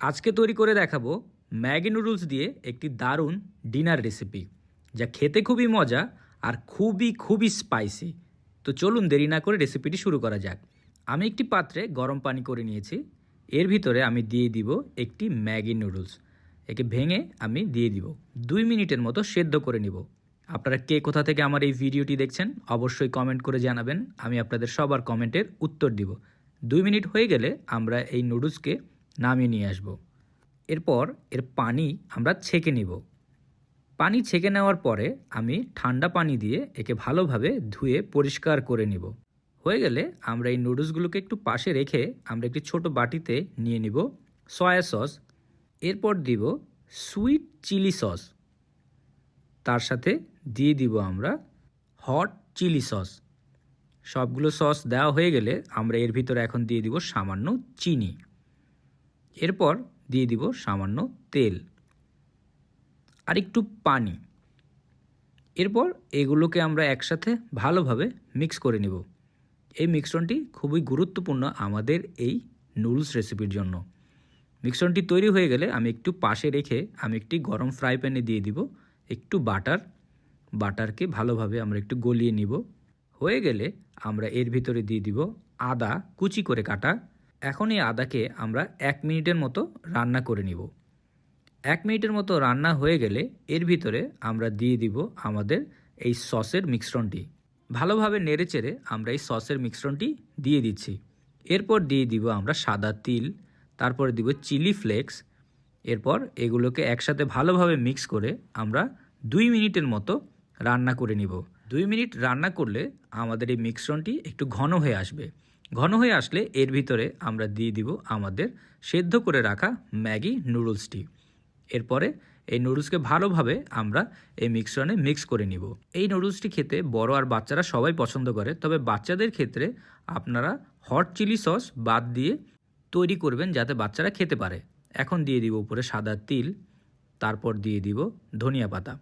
আজকে তৈরি করে দেখাবো ম্যাগি নুডলস দিয়ে একটি দারুণ ডিনার রেসিপি, যা খেতে খুবই মজা আর খুবই স্পাইসি। তো চলুন দেরি না করে রেসিপিটি শুরু করা যাক। আমি একটি পাত্রে গরম পানি করে নিয়েছি। এর ভিতরে আমি দিয়ে দিব একটি ম্যাগি নুডলস। একে ভেঙে আমি দিয়ে দিব 2 মিনিটের মতো সেদ্ধ করে নিব। আপনারা কে কোথা থেকে আমার এই ভিডিওটি দেখছেন অবশ্যই কমেন্ট করে জানাবেন, আমি আপনাদের সবার কমেন্টের উত্তর দিব। 2 মিনিট হয়ে গেলে আমরা এই নুডলসকে নামিয়ে নিয়ে আসব। এরপর এর পানি আমরা ছেঁকে নিব। পানি ছেঁকে নেওয়ার পরে আমি ঠান্ডা পানি দিয়ে একে ভালোভাবে ধুয়ে পরিষ্কার করে নিব। হয়ে গেলে আমরা এই নুডলসগুলোকে একটু পাশে রেখে আমরা একটি ছোট বাটিতে নিয়ে নিব সয়া সস। এরপর দিব সুইট চিলি সস, তার সাথে দিয়ে দিব আমরা হট চিলি সস। সবগুলো সস দেওয়া হয়ে গেলে আমরা এর ভিতরে এখন দিয়ে দিব সামান্য চিনি। এরপর দিয়ে দিব সামান্য তেল আর একটু পানি। এরপর এগুলোকে আমরা একসাথে ভালোভাবে মিক্স করে নিব। এই মিশ্রণটি খুবই গুরুত্বপূর্ণ আমাদের এই নুডলস রেসিপির জন্য। মিশ্রণটি তৈরি হয়ে গেলে আমি একটু পাশে রেখে আমি একটি গরম ফ্রাই প্যানে দিয়ে দিব একটু বাটারকে ভালোভাবে আমরা একটু গলিয়ে নিব। হয়ে গেলে আমরা এর ভিতরে দিয়ে দিব আদা কুচি করে কাটা। এখন এই আদাকে আমরা 1 মিনিটের মতো রান্না করে নিব। 1 মিনিটের মতো রান্না হয়ে গেলে এর ভিতরে আমরা দিয়ে দিব আমাদের এই সসের মিশ্রণটি। ভালোভাবে নেড়েচেড়ে আমরা এই সসের মিশ্রণটি দিয়ে দিচ্ছি। এরপর দিয়ে দিব আমরা সাদা তিল, তারপরে দিব চিলি ফ্লেক্স। এরপর এগুলোকে একসাথে ভালোভাবে মিক্স করে আমরা 2 মিনিটের মতো রান্না করে নিব। 2 মিনিট রান্না করলে আমাদের এই মিশ্রণটি একটু ঘন হয়ে আসবে। ঘন হয়ে আসলে এর ভিতরে আমরা দিয়ে দিব আমাদের সেদ্ধ করে রাখা ম্যাগি নুডলসটি। এরপরে এই নুডলসকে ভালোভাবে আমরা এই মিশ্রণে মিক্স করে নিব। এই নুডলসটি খেতে বড় আর বাচ্চারা সবাই পছন্দ করে, তবে বাচ্চাদের ক্ষেত্রে আপনারা হট চিলি সস বাদ দিয়ে তৈরি করবেন যাতে বাচ্চারা খেতে পারে। এখন দিয়ে দিব উপরে সাদা তিল, তারপর দিয়ে দিব ধনিয়া পাতা।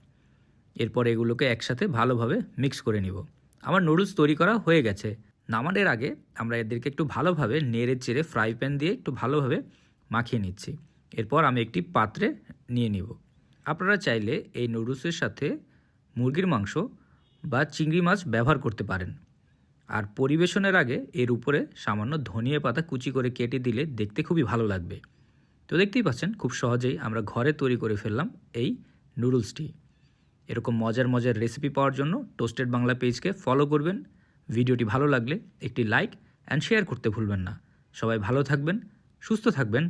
এরপর এগুলোকে একসাথে ভালোভাবে মিক্স করে নিব। আমার নুডলস তৈরি করা হয়ে গেছে। নামানোর আগে আমরা এদেরকে একটু ভালোভাবে নেড়ে চেড়ে ফ্রাই প্যান দিয়ে একটু ভালোভাবে মাখিয়ে নিচ্ছি। এরপর আমি একটি পাত্রে নিয়ে নিব। আপনারা চাইলে এই নুডলসের সাথে মুরগির মাংস বা চিংড়ি মাছ ব্যবহার করতে পারেন। আর পরিবেশনের আগে এর উপরে সামান্য ধনিয়া পাতা কুচি করে কেটে দিলে দেখতে খুবই ভালো লাগবে। তো দেখতেই পাচ্ছেন খুব সহজেই আমরা ঘরে তৈরি করে ফেললাম এই নুডলসটি। এরকম মজার রেসিপি পাওয়ার জন্য টোস্টেড বাংলা পেজকে ফলো করবেন। ভিডিওটি ভালো লাগলে একটি লাইক অ্যান্ড শেয়ার করতে ভুলবেন না। সবাই ভালো থাকবেন, সুস্থ থাকবেন।